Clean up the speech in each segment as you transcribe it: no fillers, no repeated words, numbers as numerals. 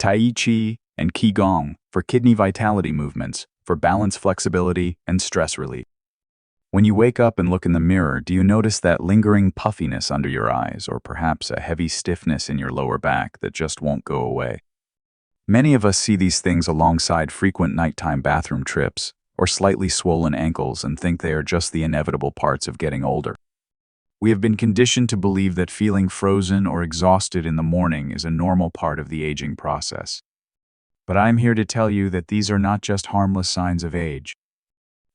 Tai Chi and Gong for kidney vitality movements, for balance flexibility and stress relief. When you wake up and look in the mirror, do you notice that lingering puffiness under your eyes, or perhaps a heavy stiffness in your lower back that just won't go away? Many of us see these things alongside frequent nighttime bathroom trips or slightly swollen ankles and think they are just the inevitable parts of getting older. We have been conditioned to believe that feeling frozen or exhausted in the morning is a normal part of the aging process. But I'm here to tell you that these are not just harmless signs of age.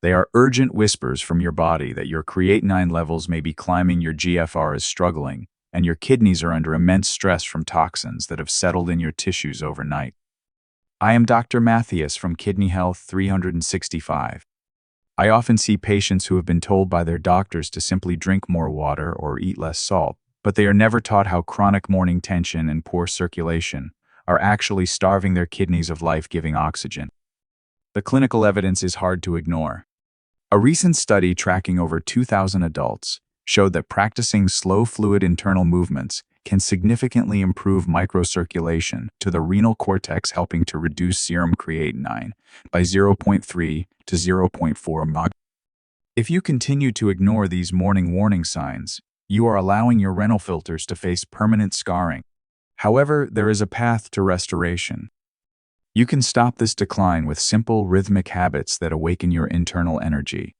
They are urgent whispers from your body that your creatinine levels may be climbing, your GFR is struggling, and your kidneys are under immense stress from toxins that have settled in your tissues overnight. I am Dr. Mattheus from Kidney Health 365. I often see patients who have been told by their doctors to simply drink more water or eat less salt, but they are never taught how chronic morning tension and poor circulation are actually starving their kidneys of life-giving oxygen. The clinical evidence is hard to ignore. A recent study tracking over 2,000 adults showed that practicing slow fluid internal movements can significantly improve microcirculation to the renal cortex, helping to reduce serum creatinine by 0.3 to 0.4 mg. If you continue to ignore these morning warning signs, you are allowing your renal filters to face permanent scarring. However, there is a path to restoration. You can stop this decline with simple rhythmic habits that awaken your internal energy.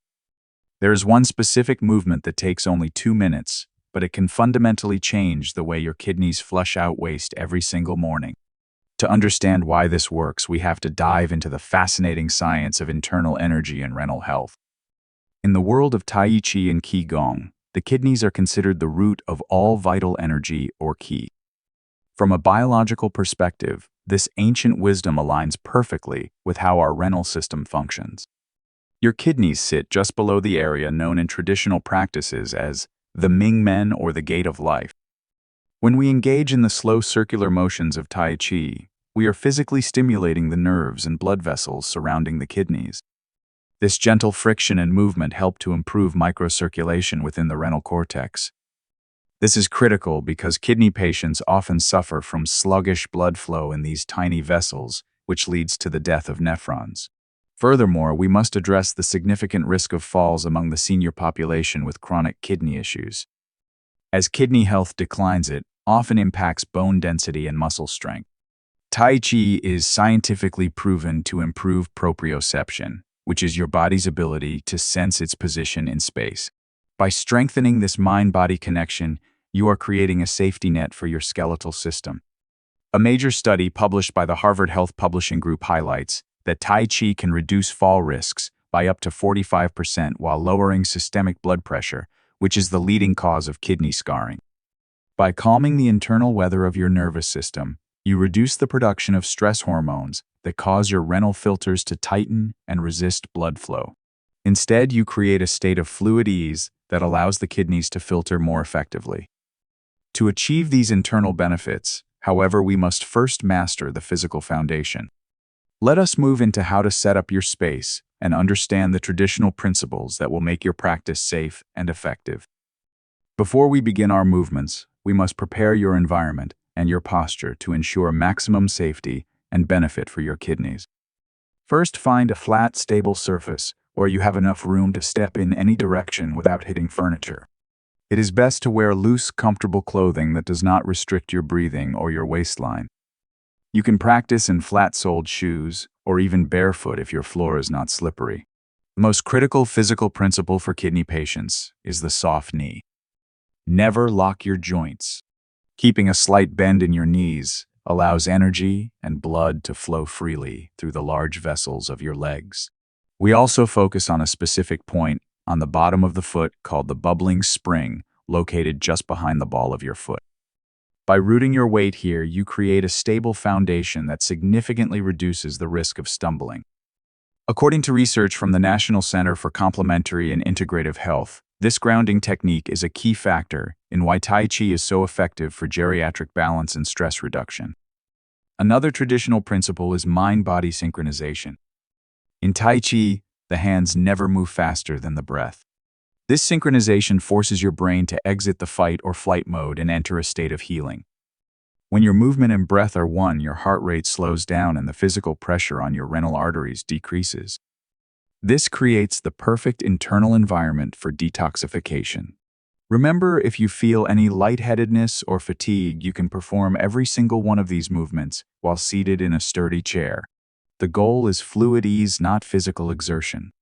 There is one specific movement that takes only 2 minutes, but it can fundamentally change the way your kidneys flush out waste every single morning. To understand why this works, we have to dive into the fascinating science of internal energy and renal health. In the world of Tai Chi and Qigong, the kidneys are considered the root of all vital energy, or Qi. From a biological perspective, this ancient wisdom aligns perfectly with how our renal system functions. Your kidneys sit just below the area known in traditional practices as the Ming Men, or the gate of life. When we engage in the slow circular motions of Tai Chi, we are physically stimulating the nerves and blood vessels surrounding the kidneys. This gentle friction and movement help to improve microcirculation within the renal cortex. This is critical because kidney patients often suffer from sluggish blood flow in these tiny vessels, which leads to the death of nephrons. Furthermore, we must address the significant risk of falls among the senior population with chronic kidney issues. As kidney health declines, it often impacts bone density and muscle strength. Tai Chi is scientifically proven to improve proprioception, which is your body's ability to sense its position in space. By strengthening this mind-body connection, you are creating a safety net for your skeletal system. A major study published by the Harvard Health Publishing Group highlights that Tai Chi can reduce fall risks by up to 45% while lowering systemic blood pressure, which is the leading cause of kidney scarring. By calming the internal weather of your nervous system, you reduce the production of stress hormones that cause your renal filters to tighten and resist blood flow. Instead, you create a state of fluid ease that allows the kidneys to filter more effectively. To achieve these internal benefits, however, we must first master the physical foundation. Let us move into how to set up your space and understand the traditional principles that will make your practice safe and effective. Before we begin our movements, we must prepare your environment and your posture to ensure maximum safety and benefit for your kidneys. First, find a flat, stable surface where you have enough room to step in any direction without hitting furniture. It is best to wear loose, comfortable clothing that does not restrict your breathing or your waistline. You can practice in flat-soled shoes or even barefoot if your floor is not slippery. The most critical physical principle for kidney patients is the soft knee. Never lock your joints. Keeping a slight bend in your knees allows energy and blood to flow freely through the large vessels of your legs. We also focus on a specific point on the bottom of the foot called the bubbling spring, located just behind the ball of your foot. By rooting your weight here, you create a stable foundation that significantly reduces the risk of stumbling. According to research from the National Center for Complementary and Integrative Health, this grounding technique is a key factor in why Tai Chi is so effective for geriatric balance and stress reduction. Another traditional principle is mind-body synchronization. In Tai Chi, the hands never move faster than the breath. This synchronization forces your brain to exit the fight or flight mode and enter a state of healing. When your movement and breath are one, your heart rate slows down and the physical pressure on your renal arteries decreases. This creates the perfect internal environment for detoxification. Remember, if you feel any lightheadedness or fatigue, you can perform every single one of these movements while seated in a sturdy chair. The goal is fluid ease, not physical exertion.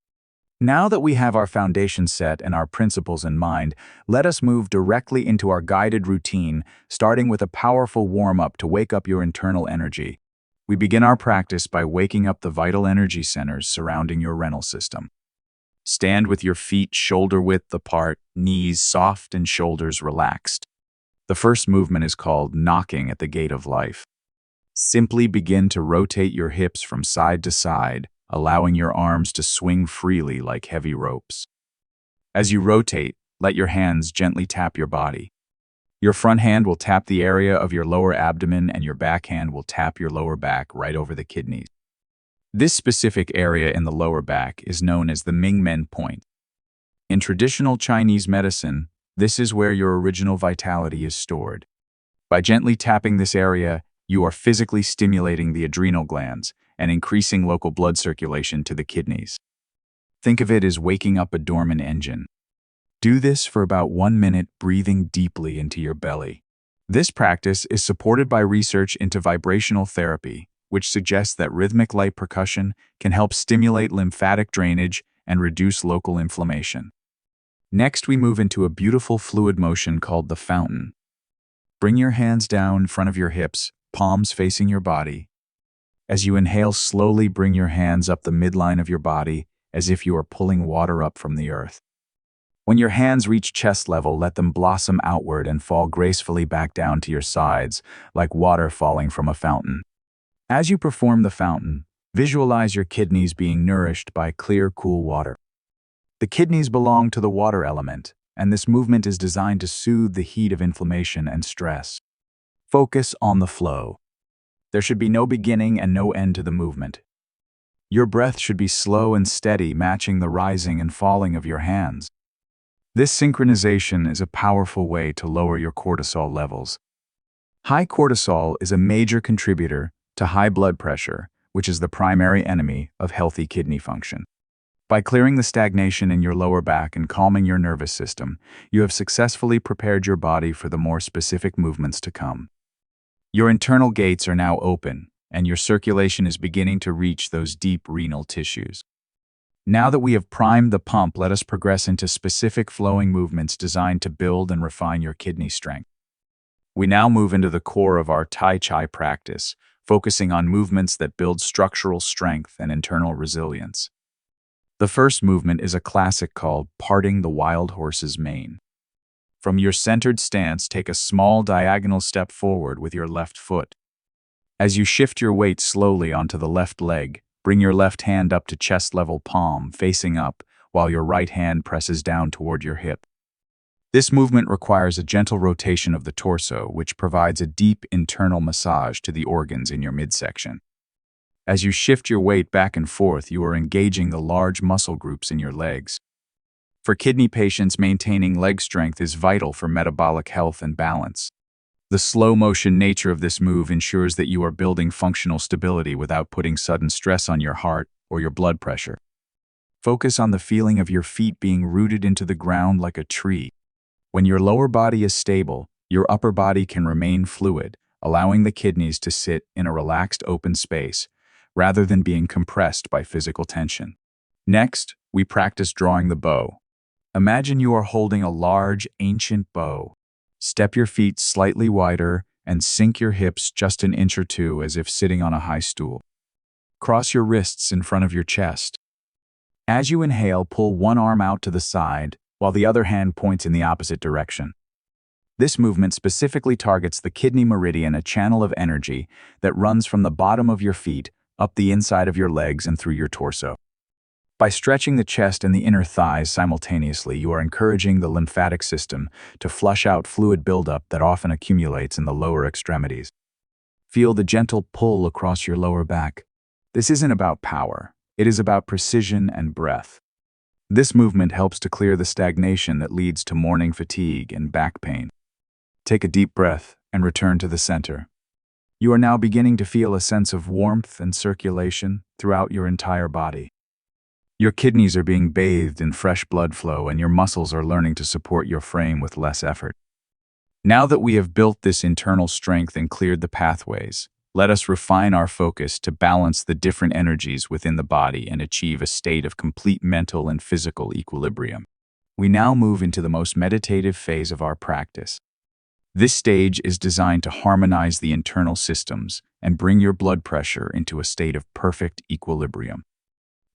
Now that we have our foundation set and our principles in mind, let us move directly into our guided routine, starting with a powerful warm-up to wake up your internal energy. We begin our practice by waking up the vital energy centers surrounding your renal system. Stand with your feet shoulder-width apart, knees soft and shoulders relaxed. The first movement is called knocking at the gate of life. Simply begin to rotate your hips from side to side, allowing your arms to swing freely like heavy ropes. As you rotate, let your hands gently tap your body. Your front hand will tap the area of your lower abdomen and your back hand will tap your lower back right over the kidneys. This specific area in the lower back is known as the Mingmen point. In traditional Chinese medicine, this is where your original vitality is stored. By gently tapping this area, you are physically stimulating the adrenal glands and increasing local blood circulation to the kidneys. Think of it as waking up a dormant engine. Do this for about 1 minute, breathing deeply into your belly. This practice is supported by research into vibrational therapy, which suggests that rhythmic light percussion can help stimulate lymphatic drainage and reduce local inflammation. Next, we move into a beautiful fluid motion called the fountain. Bring your hands down in front of your hips, palms facing your body. As you inhale, slowly bring your hands up the midline of your body as if you are pulling water up from the earth. When your hands reach chest level, let them blossom outward and fall gracefully back down to your sides, like water falling from a fountain. As you perform the fountain, visualize your kidneys being nourished by clear, cool water. The kidneys belong to the water element, and this movement is designed to soothe the heat of inflammation and stress. Focus on the flow. There should be no beginning and no end to the movement. Your breath should be slow and steady, matching the rising and falling of your hands. This synchronization is a powerful way to lower your cortisol levels. High cortisol is a major contributor to high blood pressure, which is the primary enemy of healthy kidney function. By clearing the stagnation in your lower back and calming your nervous system, you have successfully prepared your body for the more specific movements to come. Your internal gates are now open, and your circulation is beginning to reach those deep renal tissues. Now that we have primed the pump, let us progress into specific flowing movements designed to build and refine your kidney strength. We now move into the core of our Tai Chi practice, focusing on movements that build structural strength and internal resilience. The first movement is a classic called parting the wild horse's mane. From your centered stance, take a small diagonal step forward with your left foot. As you shift your weight slowly onto the left leg, bring your left hand up to chest-level palm, facing up, while your right hand presses down toward your hip. This movement requires a gentle rotation of the torso, which provides a deep internal massage to the organs in your midsection. As you shift your weight back and forth, you are engaging the large muscle groups in your legs. For kidney patients, maintaining leg strength is vital for metabolic health and balance. The slow-motion nature of this move ensures that you are building functional stability without putting sudden stress on your heart or your blood pressure. Focus on the feeling of your feet being rooted into the ground like a tree. When your lower body is stable, your upper body can remain fluid, allowing the kidneys to sit in a relaxed open space, rather than being compressed by physical tension. Next, we practice drawing the bow. Imagine you are holding a large, ancient bow. Step your feet slightly wider and sink your hips just an inch or two as if sitting on a high stool. Cross your wrists in front of your chest. As you inhale, pull one arm out to the side, while the other hand points in the opposite direction. This movement specifically targets the kidney meridian, a channel of energy that runs from the bottom of your feet up the inside of your legs and through your torso. By stretching the chest and the inner thighs simultaneously, you are encouraging the lymphatic system to flush out fluid buildup that often accumulates in the lower extremities. Feel the gentle pull across your lower back. This isn't about power. It is about precision and breath. This movement helps to clear the stagnation that leads to morning fatigue and back pain. Take a deep breath and return to the center. You are now beginning to feel a sense of warmth and circulation throughout your entire body. Your kidneys are being bathed in fresh blood flow, and your muscles are learning to support your frame with less effort. Now that we have built this internal strength and cleared the pathways, let us refine our focus to balance the different energies within the body and achieve a state of complete mental and physical equilibrium. We now move into the most meditative phase of our practice. This stage is designed to harmonize the internal systems and bring your blood pressure into a state of perfect equilibrium.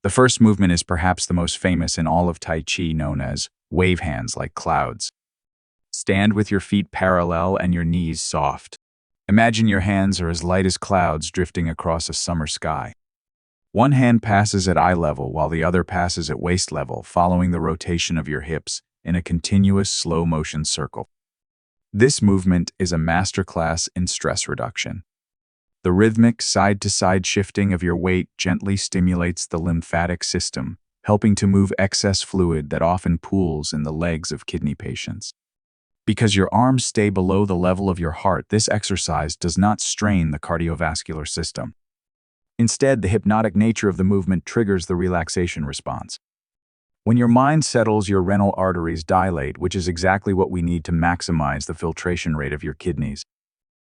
The first movement is perhaps the most famous in all of Tai Chi, known as wave hands like clouds. Stand with your feet parallel and your knees soft. Imagine your hands are as light as clouds drifting across a summer sky. One hand passes at eye level while the other passes at waist level, following the rotation of your hips in a continuous slow-motion circle. This movement is a masterclass in stress reduction. The rhythmic side-to-side shifting of your weight gently stimulates the lymphatic system, helping to move excess fluid that often pools in the legs of kidney patients. Because your arms stay below the level of your heart, this exercise does not strain the cardiovascular system. Instead, the hypnotic nature of the movement triggers the relaxation response. When your mind settles, your renal arteries dilate, which is exactly what we need to maximize the filtration rate of your kidneys.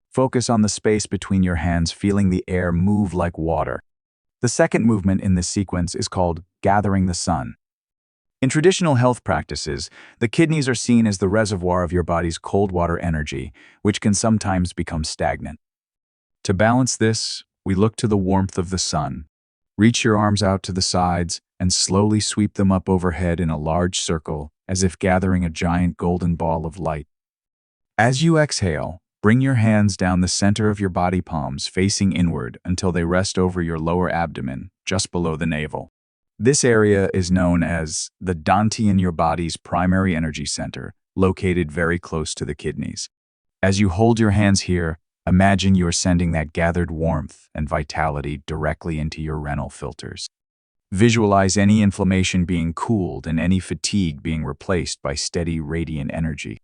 Focus on the space between your hands, feeling the air move like water. The second movement in this sequence is called gathering the sun. In traditional health practices, the kidneys are seen as the reservoir of your body's cold water energy, which can sometimes become stagnant. To balance this, we look to the warmth of the sun. Reach your arms out to the sides and slowly sweep them up overhead in a large circle, as if gathering a giant golden ball of light. As you exhale, bring your hands down the center of your body, palms facing inward until they rest over your lower abdomen, just below the navel. This area is known as the dantian, your body's primary energy center, located very close to the kidneys. As you hold your hands here, imagine you are sending that gathered warmth and vitality directly into your renal filters. Visualize any inflammation being cooled and any fatigue being replaced by steady, radiant energy.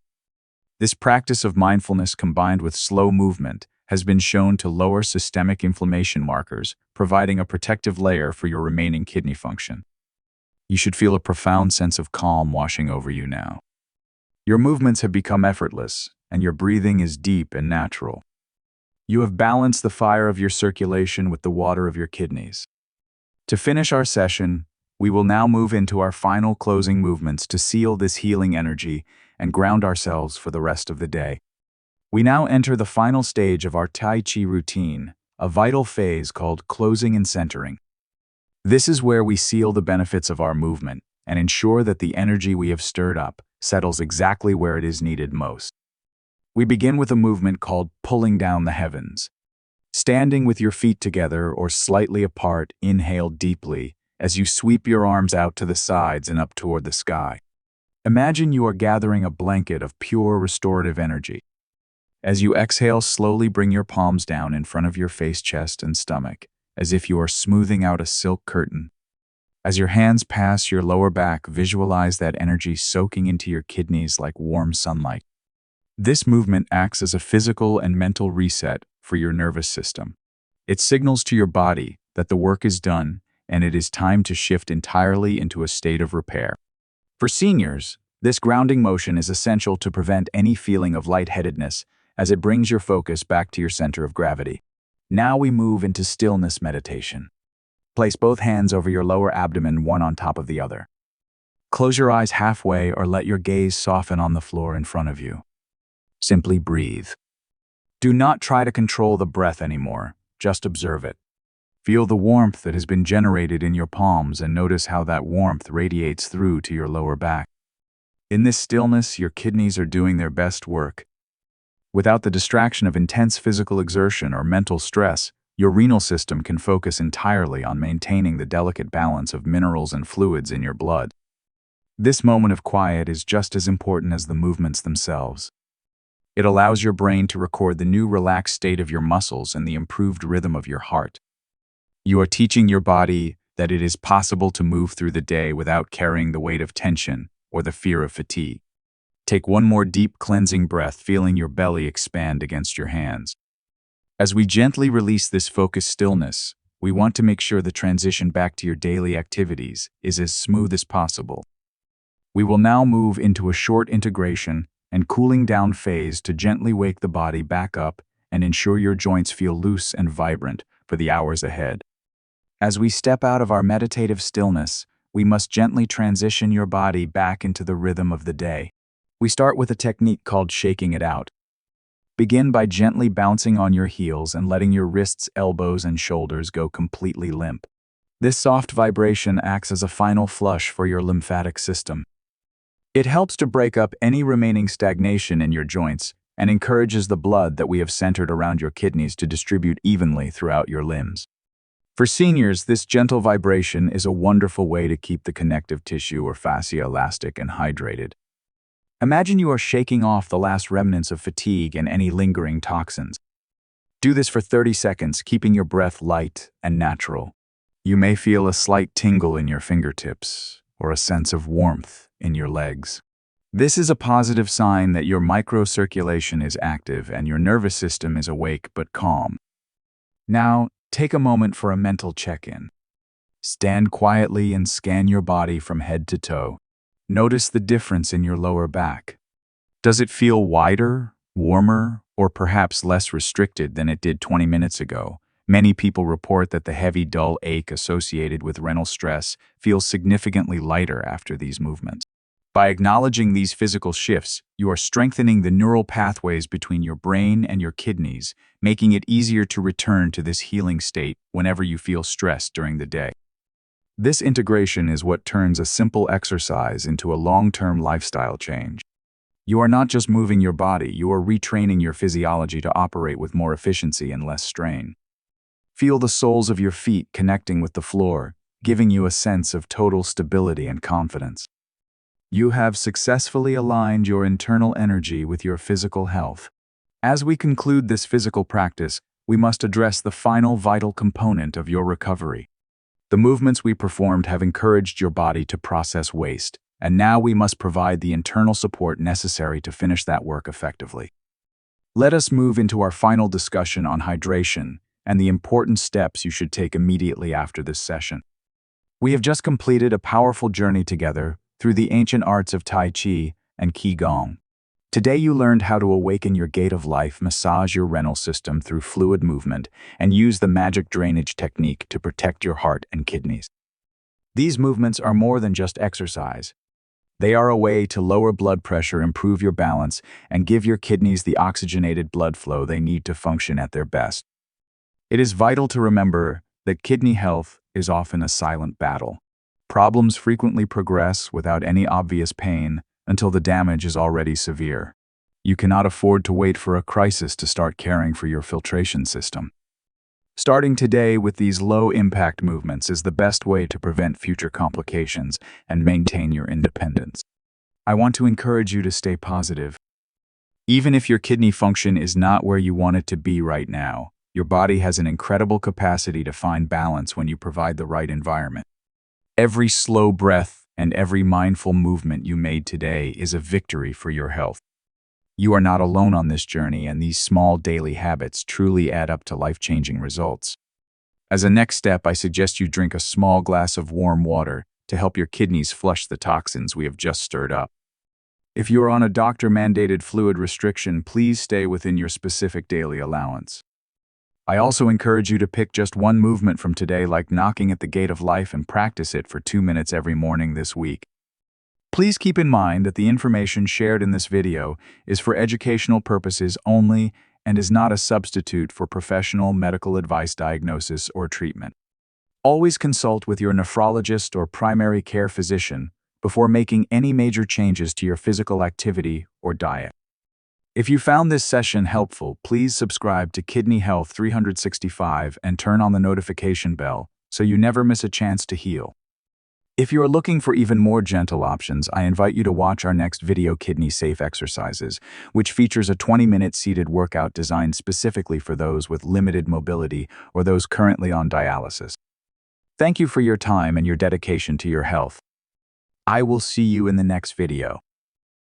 This practice of mindfulness combined with slow movement has been shown to lower systemic inflammation markers, providing a protective layer for your remaining kidney function. You should feel a profound sense of calm washing over you now. Your movements have become effortless, and your breathing is deep and natural. You have balanced the fire of your circulation with the water of your kidneys. To finish our session, we will now move into our final closing movements to seal this healing energy and ground ourselves for the rest of the day. We now enter the final stage of our Tai Chi routine, a vital phase called closing and centering. This is where we seal the benefits of our movement and ensure that the energy we have stirred up settles exactly where it is needed most. We begin with a movement called pulling down the heavens. Standing with your feet together or slightly apart, inhale deeply as you sweep your arms out to the sides and up toward the sky. Imagine you are gathering a blanket of pure restorative energy. As you exhale, slowly bring your palms down in front of your face, chest, and stomach, as if you are smoothing out a silk curtain. As your hands pass your lower back, visualize that energy soaking into your kidneys like warm sunlight. This movement acts as a physical and mental reset for your nervous system. It signals to your body that the work is done and it is time to shift entirely into a state of repair. For seniors, this grounding motion is essential to prevent any feeling of lightheadedness as it brings your focus back to your center of gravity. Now we move into stillness meditation. Place both hands over your lower abdomen, one on top of the other. Close your eyes halfway or let your gaze soften on the floor in front of you. Simply breathe. Do not try to control the breath anymore, just observe it. Feel the warmth that has been generated in your palms and notice how that warmth radiates through to your lower back. In this stillness, your kidneys are doing their best work. Without the distraction of intense physical exertion or mental stress, your renal system can focus entirely on maintaining the delicate balance of minerals and fluids in your blood. This moment of quiet is just as important as the movements themselves. It allows your brain to record the new relaxed state of your muscles and the improved rhythm of your heart. You are teaching your body that it is possible to move through the day without carrying the weight of tension or the fear of fatigue. Take one more deep cleansing breath, feeling your belly expand against your hands. As we gently release this focused stillness, we want to make sure the transition back to your daily activities is as smooth as possible. We will now move into a short integration and cooling down phase to gently wake the body back up and ensure your joints feel loose and vibrant for the hours ahead. As we step out of our meditative stillness, we must gently transition your body back into the rhythm of the day. We start with a technique called shaking it out. Begin by gently bouncing on your heels and letting your wrists, elbows, and shoulders go completely limp. This soft vibration acts as a final flush for your lymphatic system. It helps to break up any remaining stagnation in your joints and encourages the blood that we have centered around your kidneys to distribute evenly throughout your limbs. For seniors, this gentle vibration is a wonderful way to keep the connective tissue or fascia elastic and hydrated. Imagine you are shaking off the last remnants of fatigue and any lingering toxins. Do this for 30 seconds, keeping your breath light and natural. You may feel a slight tingle in your fingertips or a sense of warmth in your legs. This is a positive sign that your microcirculation is active and your nervous system is awake but calm. Now, take a moment for a mental check-in. Stand quietly and scan your body from head to toe. Notice the difference in your lower back. Does it feel wider, warmer, or perhaps less restricted than it did 20 minutes ago? Many people report that the heavy, dull ache associated with renal stress feels significantly lighter after these movements. By acknowledging these physical shifts, you are strengthening the neural pathways between your brain and your kidneys, making it easier to return to this healing state whenever you feel stressed during the day. This integration is what turns a simple exercise into a long-term lifestyle change. You are not just moving your body, you are retraining your physiology to operate with more efficiency and less strain. Feel the soles of your feet connecting with the floor, giving you a sense of total stability and confidence. You have successfully aligned your internal energy with your physical health. As we conclude this physical practice, we must address the final vital component of your recovery. The movements we performed have encouraged your body to process waste, and now we must provide the internal support necessary to finish that work effectively. Let us move into our final discussion on hydration and the important steps you should take immediately after this session. We have just completed a powerful journey together through the ancient arts of Tai Chi and Gong. Today you learned how to awaken your gate of life, massage your renal system through fluid movement, and use the magic drainage technique to protect your heart and kidneys. These movements are more than just exercise. They are a way to lower blood pressure, improve your balance, and give your kidneys the oxygenated blood flow they need to function at their best. It is vital to remember that kidney health is often a silent battle. Problems frequently progress without any obvious pain until the damage is already severe. You cannot afford to wait for a crisis to start caring for your filtration system. Starting today with these low-impact movements is the best way to prevent future complications and maintain your independence. I want to encourage you to stay positive. Even if your kidney function is not where you want it to be right now, your body has an incredible capacity to find balance when you provide the right environment. Every slow breath and every mindful movement you made today is a victory for your health. You are not alone on this journey, and these small daily habits truly add up to life-changing results. As a next step, I suggest you drink a small glass of warm water to help your kidneys flush the toxins we have just stirred up. If you are on a doctor-mandated fluid restriction, please stay within your specific daily allowance. I also encourage you to pick just one movement from today, like knocking at the gate of life, and practice it for 2 minutes every morning this week. Please keep in mind that the information shared in this video is for educational purposes only and is not a substitute for professional medical advice, diagnosis, or treatment. Always consult with your nephrologist or primary care physician before making any major changes to your physical activity or diet. If you found this session helpful, please subscribe to Kidney Health 365 and turn on the notification bell so you never miss a chance to heal. If you are looking for even more gentle options, I invite you to watch our next video, Kidney Safe Exercises, which features a 20-minute seated workout designed specifically for those with limited mobility or those currently on dialysis. Thank you for your time and your dedication to your health. I will see you in the next video.